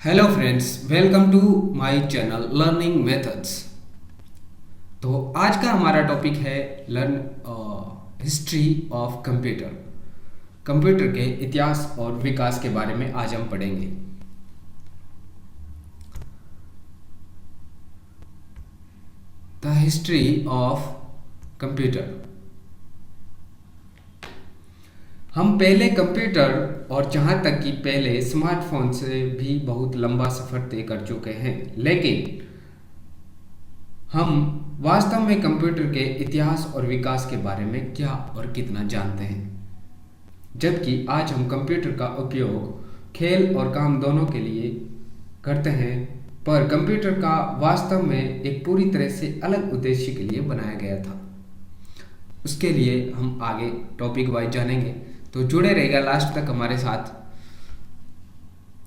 Hello friends, welcome to my channel learning methods. तो आज का हमारा टॉपिक है learn history of computer. Computer के इतिहास और विकास के बारे में आज हम पढ़ेंगे। The history of computer. हम पहले कंप्यूटर और जहाँ तक कि पहले स्मार्टफोन से भी बहुत लंबा सफ़र तय कर चुके हैं, लेकिन हम वास्तव में कंप्यूटर के इतिहास और विकास के बारे में क्या और कितना जानते हैं। जबकि आज हम कंप्यूटर का उपयोग खेल और काम दोनों के लिए करते हैं, पर कंप्यूटर का वास्तव में एक पूरी तरह से अलग उद्देश्य के लिए बनाया गया था। उसके लिए हम आगे टॉपिक वाइज जानेंगे, तो जुड़े रहेगा लास्ट तक हमारे साथ।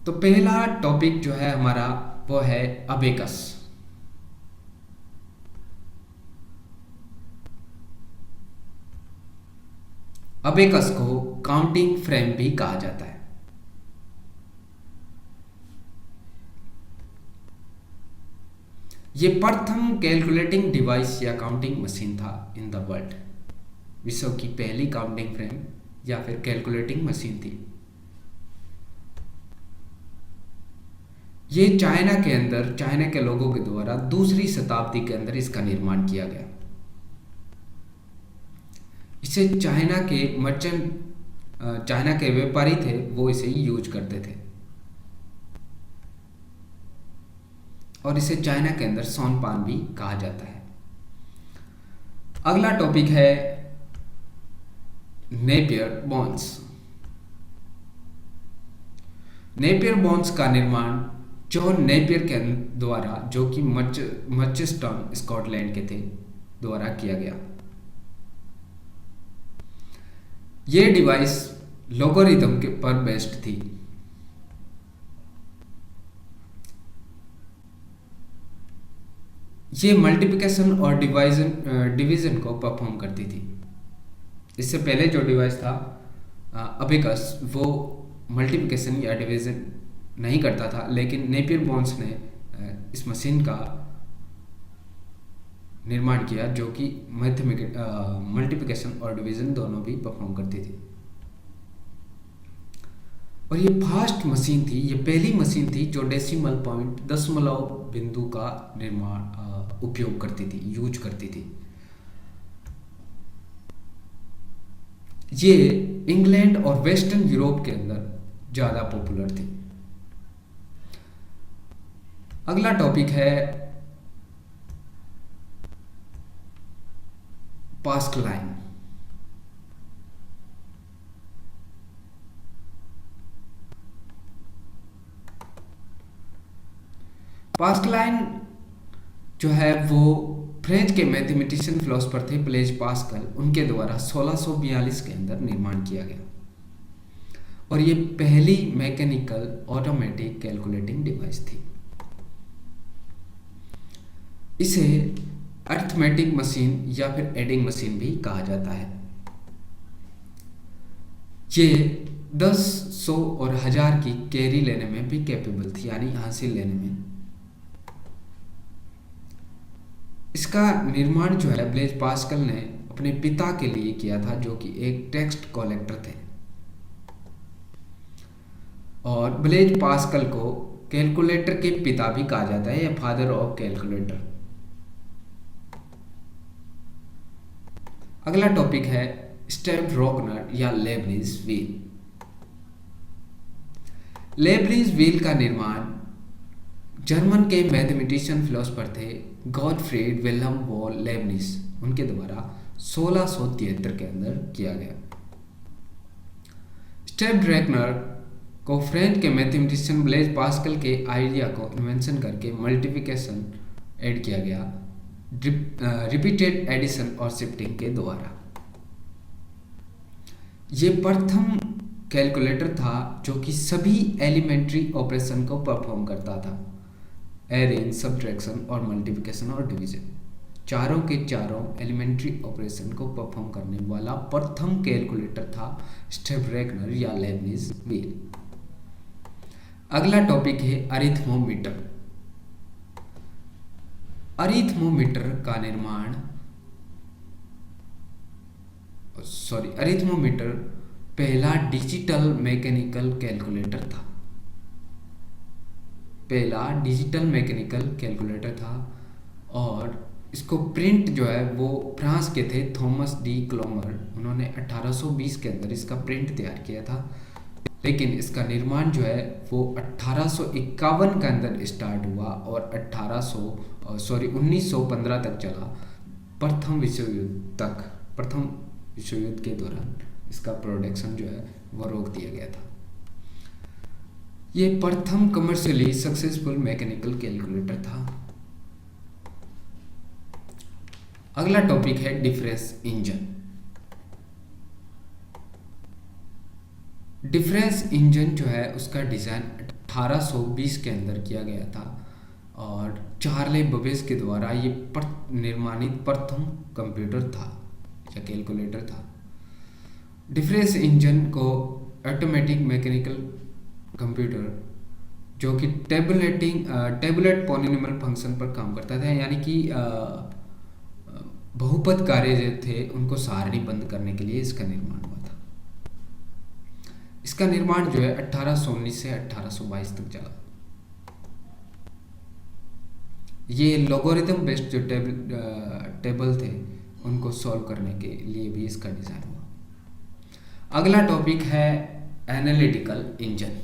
तो पहला टॉपिक जो है हमारा वो है अबेकस। अबेकस को काउंटिंग फ्रेम भी कहा जाता है। यह प्रथम कैलकुलेटिंग डिवाइस या काउंटिंग मशीन था इन द वर्ल्ड। विश्व की पहली काउंटिंग फ्रेम या फिर कैलकुलेटिंग मशीन थी। ये चाइना के लोगों के द्वारा दूसरी शताब्दी के अंदर इसका निर्माण किया गया। इसे चाइना के व्यापारी थे, वो इसे यूज करते थे और इसे चाइना के अंदर सोनपान भी कहा जाता है। अगला टॉपिक है नेपियर बोन्स। नेपियर बोन्स का निर्माण जॉन नेपियर के द्वारा, जो कि मर्चेस्टन स्कॉटलैंड के थे, द्वारा किया गया। यह डिवाइस लोगरिथम के पर बेस्ड थी। ये मल्टीप्लिकेशन और डिवीजन को परफॉर्म करती थी। इससे पहले जो डिवाइस था अबेकस, वो मल्टीप्लिकेशन या डिवीजन नहीं करता था, लेकिन नेपियर बोन्स ने इस मशीन का निर्माण किया जो कि मल्टीप्लिकेशन और डिवीजन दोनों भी परफॉर्म करती थी। और ये फास्ट मशीन थी। ये पहली मशीन थी जो डेसिमल पॉइंट दशमलव बिंदु का उपयोग करती थी, यूज करती थी। ये इंग्लैंड और वेस्टर्न यूरोप के अंदर ज़्यादा पॉपुलर थी। अगला टॉपिक है पास्कलाइन। पास्कलाइन जो है वो फ्रेंच के मैथमेटिशियन फिलोसोफर थे ब्लेज पास्कल, उनके द्वारा 1642 के अंदर निर्माण किया गया। और ये पहली मैकेनिकल ऑटोमेटिक कैलकुलेटिंग डिवाइस थी। इसे अरिथमेटिक मशीन या फिर एडिंग मशीन भी कहा जाता है। ये 10, 100 और 1000 की कैरी लेने में भी कैपेबल थी, यानी हासिल लेने में। इसका निर्माण जो है ब्लेज पास्कल ने अपने पिता के लिए किया था, जो कि एक टेक्स्ट कलेक्टर थे। और ब्लेज पास्कल को कैलकुलेटर के पिता भी कहा जाता है, या फादर ऑफ कैलकुलेटर। अगला टॉपिक है स्टेफरोकनर या लेबनिज व्हील। लेबनिज व्हील का निर्माण जर्मन के मैथमेटिशियन फिलोसोफर थे गॉटफ्रीड विल्हेम वॉन लेबनिज, उनके द्वारा 1673 के अंदर किया गया। स्टेफरोकनर को फ्रेंच के मैथमेटिशियन ब्लेज पास्कल के आइडिया को इन्वेंशन करके मल्टीप्लिकेशन ऐड किया गया रिपीटेड एडिशन और शिफ्टिंग के द्वारा। ये प्रथम कैलकुलेटर था जो कि सभी एलिमेंट्री ऑपरेशन को परफॉर्म करता था। एडिंग, सब्ट्रैक्शन और मल्टीप्लिकेशन और डिवीजन, चारों के चारों एलिमेंट्री ऑपरेशन को परफॉर्म करने वाला प्रथम कैलकुलेटर था स्टेफरोकनर या लेबनिज व्हील। अगला टॉपिक है अरिथमोमीटर। अरिथमोमीटर का निर्माण अरिथमोमीटर पहला डिजिटल मैकेनिकल कैलकुलेटर था। और इसको प्रिंट जो है वो फ्रांस के थे थॉमस डी क्लोमर, उन्होंने 1820 के अंदर इसका प्रिंट तैयार किया था। लेकिन इसका निर्माण जो है वो 1851 के अंदर स्टार्ट हुआ और 1915 तक चला। प्रथम विश्व युद्ध के दौरान इसका प्रोडक्शन जो है वो रोक दिया गया था। ये प्रथम कमर्शियली सक्सेसफुल मैकेनिकल कैलकुलेटर था। अगला टॉपिक है डिफरेंस इंजन। डिफरेंस इंजन जो है उसका डिज़ाइन 1820 के अंदर किया गया था और चार्ले बबेज के द्वारा ये निर्माणित प्रथम कंप्यूटर था या कैलकुलेटर था। डिफरेंस इंजन को ऑटोमेटिक मैकेनिकल कंप्यूटर जो कि टेबुलेट पॉलिनोमियल फंक्शन पर काम करता था, यानी कि बहुपद कार्य जो थे उनको सारणीबद्ध करने के लिए इसका निर्माण हुआ था। इसका निर्माण जो है 1819 से 1822 तक चला। ये लोगोरिथम बेस्ड जो टेबल थे उनको सॉल्व करने के लिए भी इसका डिज़ाइन हुआ। अगला टॉपिक है एनालिटिकल इंजन।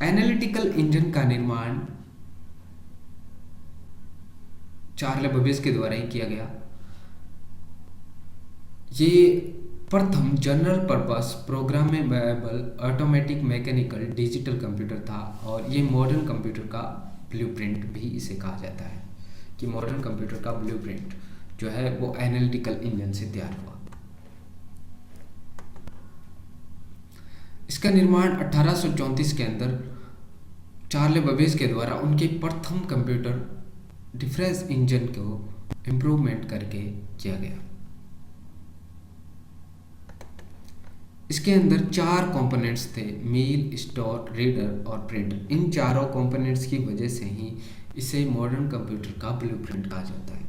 एनालिटिकल इंजन का निर्माण चार्ले बबेज के द्वारा ही किया गया। ये प्रथम general purpose programmable automatic mechanical digital computer था और ये मॉडर्न कंप्यूटर का ब्लूप्रिंट भी इसे कहा जाता है कि मॉडर्न कंप्यूटर का ब्लूप्रिंट जो है वो एनालिटिकल इंजन से तैयार हुआ। इसका निर्माण 1834 के अंदर चार्ले बबेज के द्वारा उनके प्रथम कंप्यूटर डिफरेंस इंजन को इम्प्रूवमेंट करके किया गया। इसके अंदर 4 कंपोनेंट्स थे, मील, स्टोर, रीडर और प्रिंटर। इन चारों कंपोनेंट्स की वजह से ही इसे मॉडर्न कंप्यूटर का ब्लूप्रिंट कहा जाता है।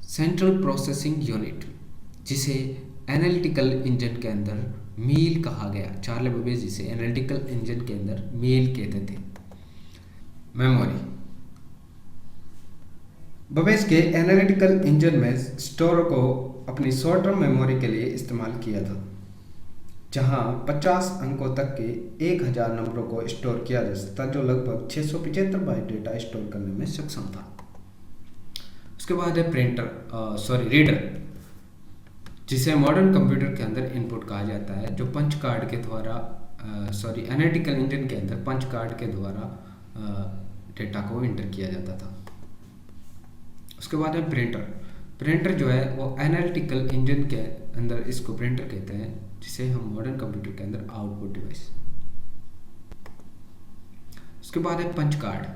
सेंट्रल प्रोसेसिंग यूनिट, जिसे एनालिटिकल इंजन के अंदर मील कहा गया, चार्ले बबेज जिसे एनालिटिकल इंजन के अंदर मील कहते थे। मेमोरी, बबेज के एनालिटिकल इंजन में स्टोर को अपनी शॉर्ट टर्म मेमोरी के लिए इस्तेमाल किया था, जहां 50 अंकों तक के 1000 नंबरों को स्टोर किया जा सकता, जो लगभग 675 बाइट डेटा स्टोर करने में सक्षम था। उसके बाद है रीडर, जिसे मॉडर्न कंप्यूटर के अंदर इनपुट कहा जाता है, जो पंच कार्ड के द्वारा एनालिटिकल इंजन के अंदर पंच कार्ड के द्वारा डेटा को एंटर किया जाता था। उसके बाद है प्रिंटर जो है वो एनालिटिकल इंजन के अंदर इसको प्रिंटर कहते हैं, जिसे हम मॉडर्न कंप्यूटर के अंदर आउटपुट डिवाइस। उसके बाद है पंच कार्ड।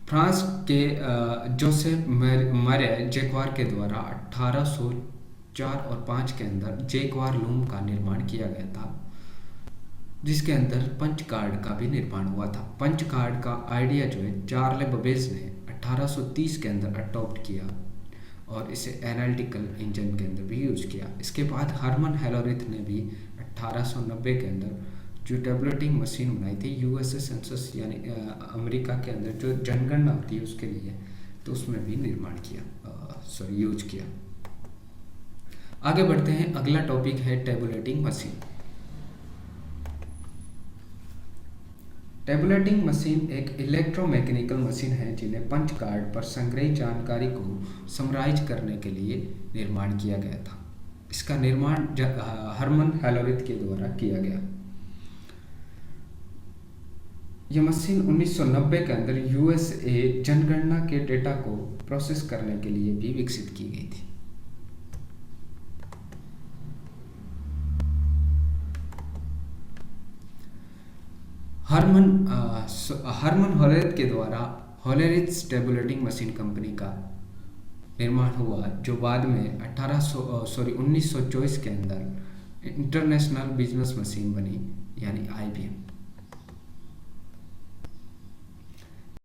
फ्रांस के जोसेफ मारे जैक्वार के द्वारा 1804 और 5 के अंदर जैक्वार लूम का निर्माण किया गया था, जिसके अंदर पंच कार्ड का भी निर्माण हुआ था। पंच कार्ड का आइडिया जो है चार्ले बबेज ने 1830 के अंदर अडॉप्ट किया और इसे एनालिटिकल इंजन के अंदर भी यूज किया। इसके बाद हरमन हेलोरिथ ने भी 1890 के अंदर जो टेबलेटिंग मशीन बनाई थी यूएसए सेंसस यानी अमेरिका के अंदर जो जनगणना होती है उसके लिए, तो उसमें भी निर्माण किया यूज किया। आगे बढ़ते हैं, अगला टॉपिक है टेबुलेटिंग मशीन। टेबुलेटिंग मशीन एक इलेक्ट्रोमैकेनिकल मशीन है जिन्हें पंच कार्ड पर संग्रहित जानकारी को समराइज करने के लिए निर्माण किया गया था। इसका निर्माण हरमन हेलोरिथ के द्वारा किया गया। यह मशीन 1990 के अंदर यूएसए जनगणना के डेटा को प्रोसेस करने के लिए भी विकसित की गई थी। हरमन होलेरिथ के द्वारा होलेरिथ टेबुलेटिंग मशीन कंपनी का निर्माण हुआ, जो बाद में 1924 के अंदर इंटरनेशनल बिजनेस मशीन बनी, यानी IBM।